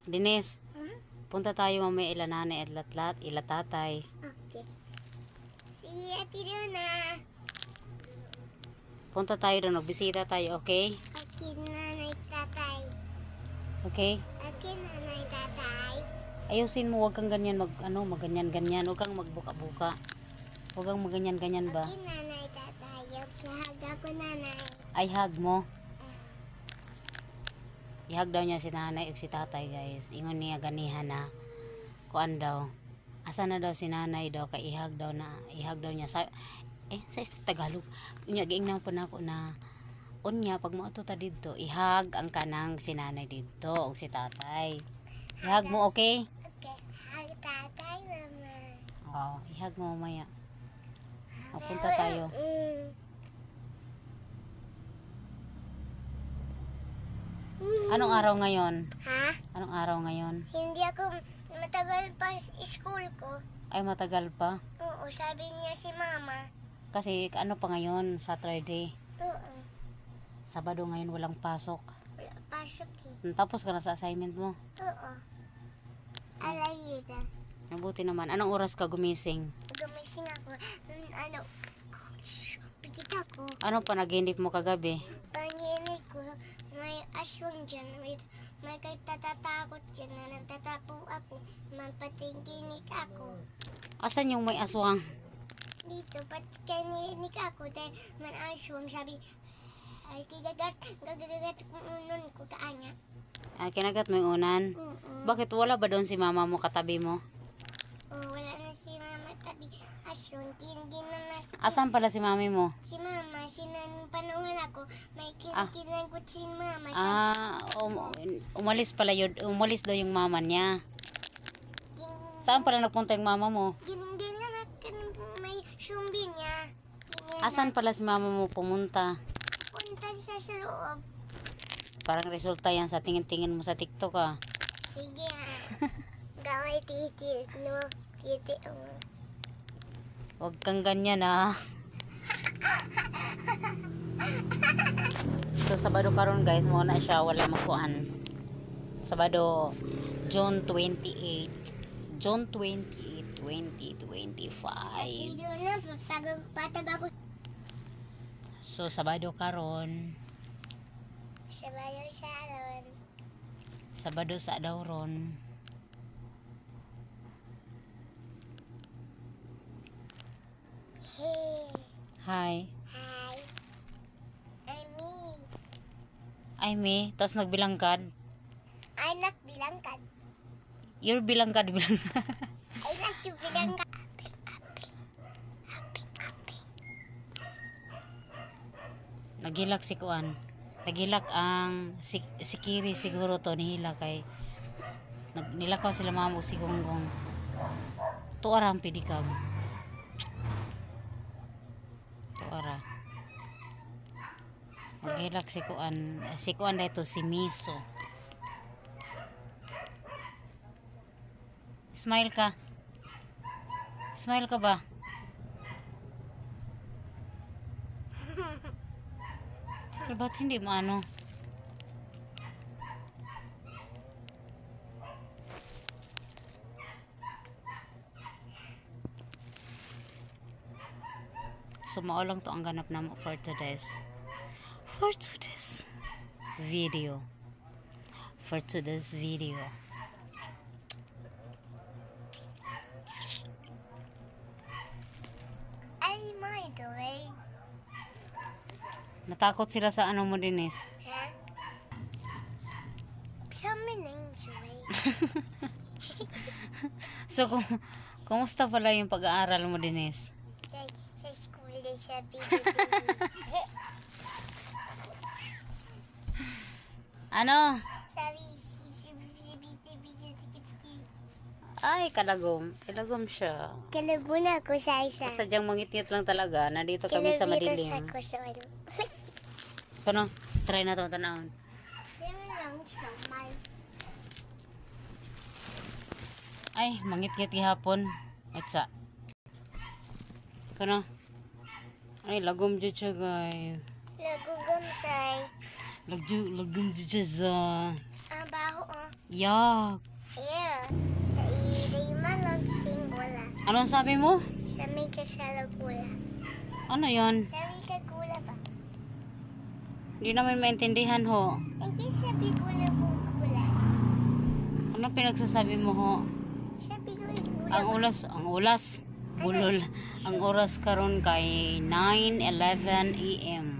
Dinis, punta tayo mamaya ila nanay at latlat, ila tatay. Okay. See Ate Luna. Punta tayo doon, magbisita tayo, okay? Okay, nanay, tatay. Okay? Okay, nanay, tatay. Ayusin mo, wag kang ganyan maganyan-ganyan, wag kang magbuka-buka. Wag kang maganyan-ganyan ba? Okay, nanay, tatay. Yung sahag ako, nanay. Ay, hug mo. I-hug daw niya si nanay o si tatay, guys. Ingon niya ganihan na. Kuan daw. Asa na daw si nanay daw kay i-hug daw niya sa Tagalog. Unya giingnaw po nako na unya pag moadto ta didto, i-hug ang kanang si nanay didto o si tatay. I-hug mo, okay? Okay. Hug tatay, mama. Oh, i-hug mo mamaya. Punta tayo. Anong araw ngayon? Ha? Anong araw ngayon? Hindi ako matagal pa school ko. Ay, matagal pa. Oo, sabi niya si mama. Kasi ano pa ngayon, Saturday. Oo. Sabado ngayon walang pasok. Wala pasok eh. Tapos ka na sa assignment mo. Oo. Alay yun. Mabuti naman. Anong oras ka gumising? Gumising ako. Pagkita ko. Ano pa naginip mo kagabi? Panginig ko. May aswang dyan. May tatatakot dyan na nagtatapo ako. Mapatinginig ako. Asan yung may aswang? Dito, patikinig ako. Dahil may aswang sabi, ay gagagat ko unon ko kaanya. Ay, kinagat mo yung unan? Bakit wala ba doon si mama mo katabi mo? Oh, wala na si mama tabi. Aswang, hindi na na. Asan pala si mami mo? Si mama, panuhan ako, may kinagot si mama. Umalis pala yun. Umalis daw yung mama niya. Saan pala nagpunta yung mama mo? Ginindin na may sumbi niya. Asan pala si mama mo pumunta? Punta siya sa loob. Parang resulta yan sa tingin-tingin mo sa TikTok ah. Sige gaway titil, no? Titil, Huwag kang ganyan ah. So Sabado karon guys, mo na siya wala magkuan. Sabado June 28. June 28, 2025. Dito na, patag ako. So Sabado karon. Sabado sa alon. Sabado sa daw ron. Hey. Hi. Hi. I'm me. Ay me, tapos nagbilangkad. I'm not bilangkad. You're bilangkad. I'm not you bilangkad. Aping. Nagilak si kuan. Nagilak ang si Kiri siguro to nihilak kay nilakaw sila mamo si Gonggong. Tuara ang pidikam. Tuara. Nagilak si kuan dito si Miso. Smile ka. Smile ka ba? Pero ba't hindi mo ano? So maulang to ang ganap na mo for today's video. For today's video. Ay, my the way. Natakot sila sa ano mo, Dinis? Ha? Sabi na yung way. So, kumusta pala yung pag-aaral mo, Dinis? Sa school din sabi. Ano? Sabi, Ay, kalagom. Kalagom siya. kalabuna ako sa isa. Sadyang mangit-ngit lang talaga. Nandito kami sa madilim. Kalabuna sa ano. Ano? Try na ito, tanawin. Yan lang siya, mal. Ay, mangit-ngit gihapon. Etsa. Ano? Ay, lagom dyan siya, guys. Lagugam say. Lagom dyan siya. Ang baho, oh. Yak. Yeah. Sa ilima lang singula. Anong sabi mo? Sa may kasalagula. Ano yon? Sa may kagula ba? Hindi namin maintindihan ho. Ay, sabi gula. Ano pinagsasabi mo ho? Sabi gula. Ang ulas. Bulol. Ang oras karon kay 9:11 AM.